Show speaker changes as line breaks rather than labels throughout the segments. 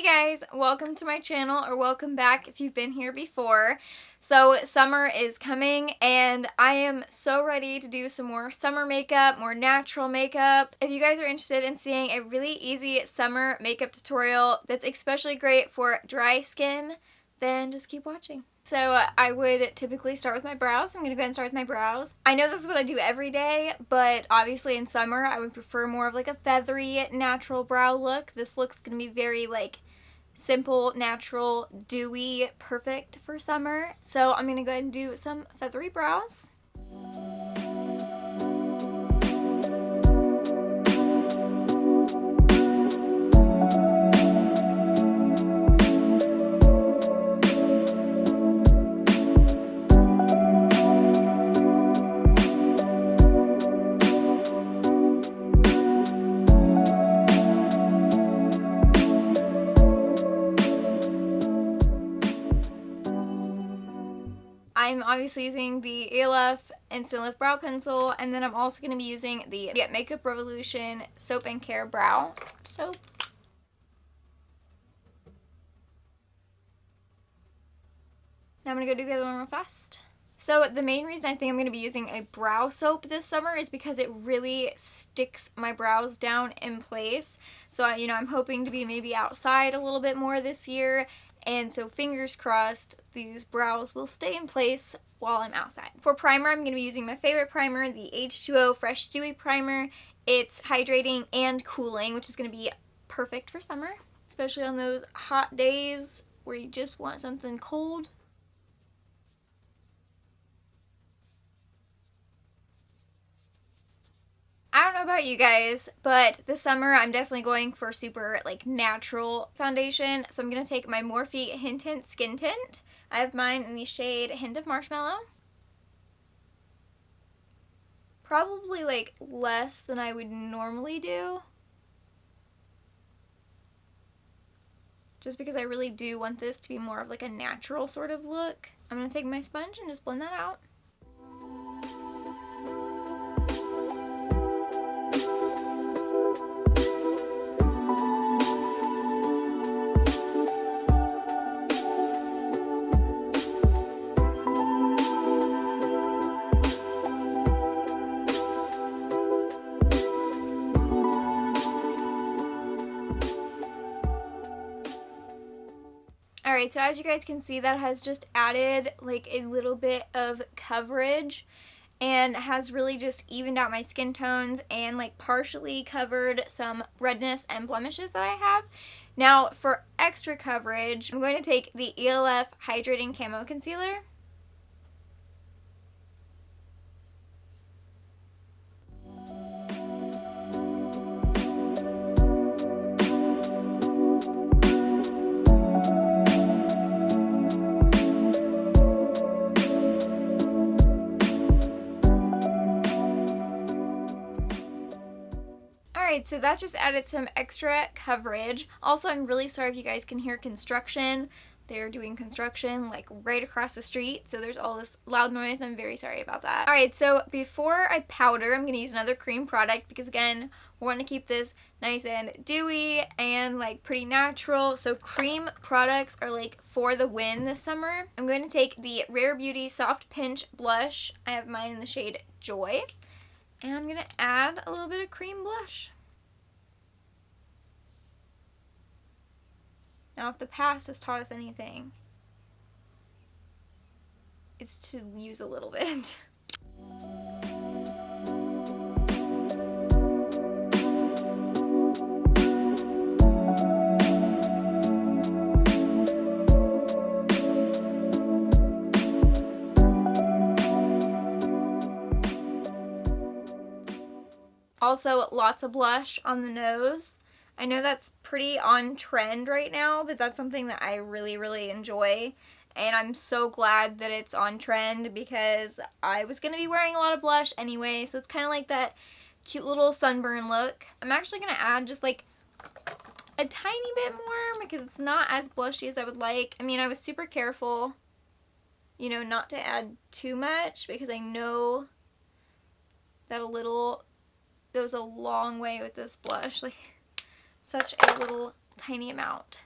Guys, welcome to my channel, or welcome back if you've been here before. So summer is coming and I am so ready to do some more summer makeup, more natural makeup. If you guys are interested in seeing a really easy summer makeup tutorial that's especially great for dry skin, then just keep watching. So I would typically start with my brows. I'm going to go ahead and start with my brows. I know this is what I do every day, but obviously in summer I would prefer more of like a feathery, natural brow look. This look's going to be very like simple, natural, dewy, perfect for summer. So I'm going to go ahead and do some feathery brows. I'm obviously using the ELF Instant Lift Brow Pencil, and then I'm also going to be using the Makeup Revolution Soap and Care Brow Soap. Now I'm going to go do the other one real fast. So the main reason I think I'm going to be using a brow soap this summer is because it really sticks my brows down in place. So, I'm hoping to be maybe outside a little bit more this year. And so fingers crossed these brows will stay in place while I'm outside. For primer, I'm going to be using my favorite primer, the H2O Fresh Dewy Primer. It's hydrating and cooling, which is going to be perfect for summer, especially on those hot days where you just want something cold. I don't know about you guys, but this summer I'm definitely going for super like natural foundation. So I'm going to take my Morphe Hint Hint Skin Tint. I have mine in the shade Hint of Marshmallow. Probably like less than I would normally do, just because I really do want this to be more of like a natural sort of look. I'm going to take my sponge and just blend that out. Alright, so as you guys can see, that has just added like a little bit of coverage and has really just evened out my skin tones and like partially covered some redness and blemishes that I have. Now for extra coverage, I'm going to take the ELF Hydrating Camo Concealer. Alright, so that just added some extra coverage. Also, I'm really sorry if you guys can hear construction. They're doing construction like right across the street, so there's all this loud noise. I'm very sorry about that. Alright, so before I powder, I'm going to use another cream product because, again, we want to keep this nice and dewy and like pretty natural. So cream products are like for the win this summer. I'm going to take the Rare Beauty Soft Pinch Blush. I have mine in the shade Joy. And I'm going to add a little bit of cream blush. Now, if the past has taught us anything, it's to use a little bit. Also, lots of blush on the nose. I know that's pretty on trend right now, but that's something that I really, really enjoy. And I'm so glad that it's on trend because I was going to be wearing a lot of blush anyway. So it's kind of like that cute little sunburn look. I'm actually going to add just like a tiny bit more because it's not as blushy as I would like. I mean, I was super careful, not to add too much because I know that a little goes a long way with this blush. Like, such a little tiny amount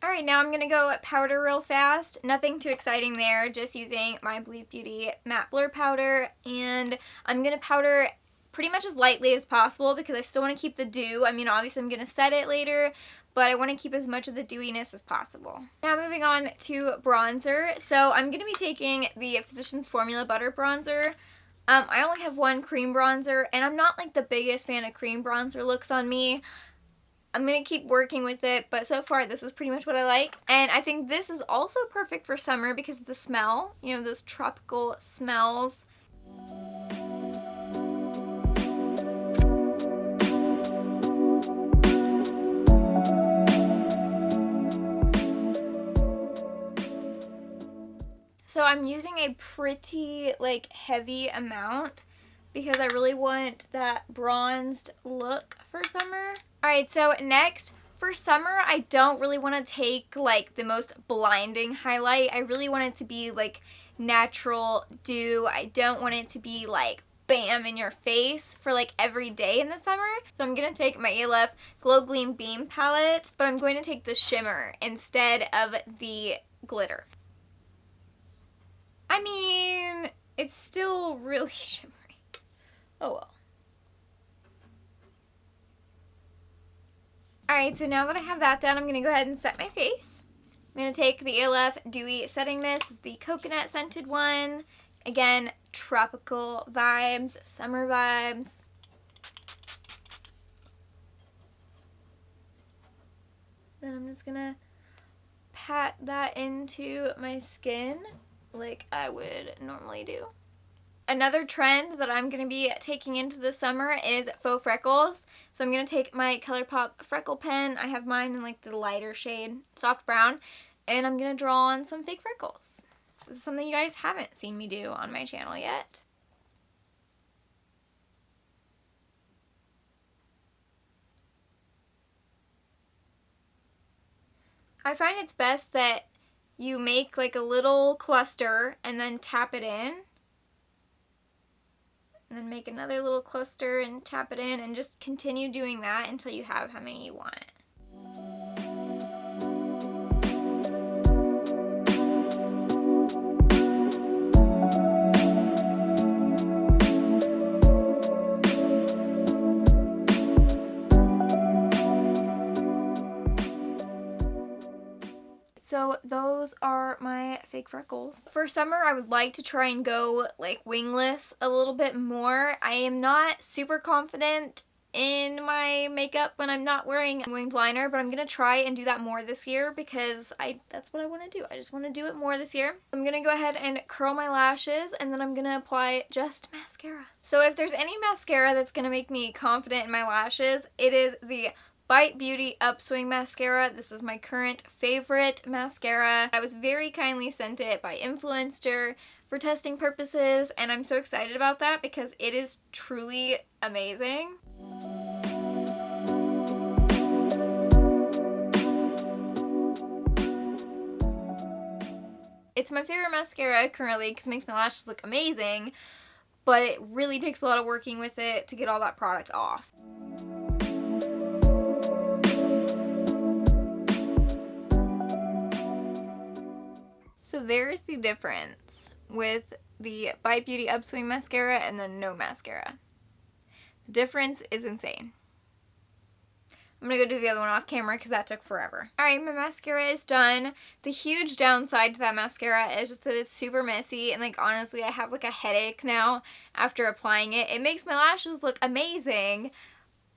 Alright, now I'm going to go powder real fast. Nothing too exciting there, just using my Believe Beauty Matte Blur Powder. And I'm going to powder pretty much as lightly as possible because I still want to keep the dew. I mean, obviously I'm going to set it later, but I want to keep as much of the dewiness as possible. Now moving on to bronzer. So I'm going to be taking the Physicians Formula Butter Bronzer. I only have one cream bronzer, and I'm not like the biggest fan of cream bronzer looks on me. I'm going to keep working with it, but so far this is pretty much what I like. And I think this is also perfect for summer because of the smell, you know, those tropical smells. So I'm using a pretty like heavy amount because I really want that bronzed look for summer. Alright, so next, for summer, I don't really want to take like the most blinding highlight. I really want it to be like natural dew. I don't want it to be like bam in your face for like every day in the summer. So I'm going to take my ELF Glow Gleam Beam palette, but I'm going to take the shimmer instead of the glitter. I mean, it's still really shimmery. Oh well. Alright, so now that I have that done, I'm going to go ahead and set my face. I'm going to take the ELF Dewy Setting Mist, the coconut scented one. Again, tropical vibes, summer vibes. Then I'm just going to pat that into my skin like I would normally do. Another trend that I'm going to be taking into the summer is faux freckles. So I'm going to take my ColourPop freckle pen. I have mine in like the lighter shade, soft brown, and I'm going to draw on some fake freckles. This is something you guys haven't seen me do on my channel yet. I find it's best that you make like a little cluster and then tap it in. And then make another little cluster and tap it in and just continue doing that until you have how many you want. So those are my fake freckles. For summer, I would like to try and go like wingless a little bit more. I am not super confident in my makeup when I'm not wearing winged liner, but I'm gonna try and do that more this year because that's what I want to do. I just want to do it more this year. I'm gonna go ahead and curl my lashes, and then I'm gonna apply just mascara. So if there's any mascara that's gonna make me confident in my lashes, it is the Bite Beauty Upswing Mascara. This is my current favorite mascara. I was very kindly sent it by Influencer for testing purposes, and I'm so excited about that because it is truly amazing. It's my favorite mascara currently because it makes my lashes look amazing, but it really takes a lot of working with it to get all that product off. So there's the difference with the Bite Beauty Upswing Mascara and the no mascara. The difference is insane. I'm going to go do the other one off camera because that took forever. Alright, my mascara is done. The huge downside to that mascara is just that it's super messy, and like honestly I have like a headache now after applying it. It makes my lashes look amazing,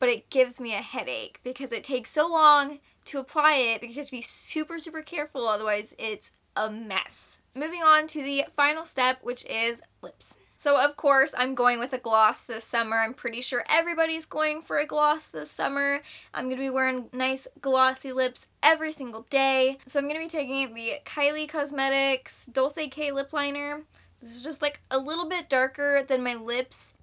but it gives me a headache because it takes so long to apply it because you have to be super careful, otherwise it's a mess. Moving on to the final step, which is lips. So of course I'm going with a gloss this summer. I'm pretty sure everybody's going for a gloss this summer. I'm going to be wearing nice glossy lips every single day. So I'm going to be taking the Kylie Cosmetics Dulce K lip liner. This is just like a little bit darker than my lips.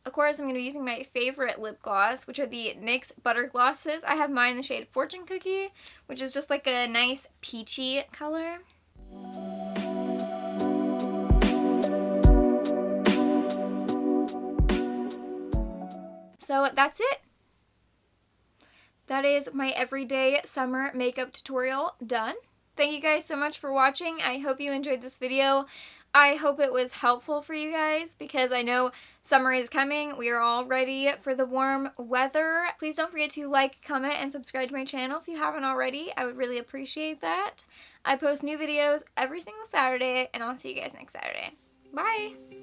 Of course, I'm going to be using my favorite lip gloss, which are the NYX Butter Glosses. I have mine in the shade Fortune Cookie, which is just like a nice peachy color. that's it. That is my everyday summer makeup tutorial done. Thank you guys so much for watching. I hope you enjoyed this video. I hope it was helpful for you guys because I know summer is coming. We are all ready for the warm weather. Please don't forget to like, comment, and subscribe to my channel if you haven't already. I would really appreciate that. I post new videos every single Saturday, and I'll see you guys next Saturday. Bye!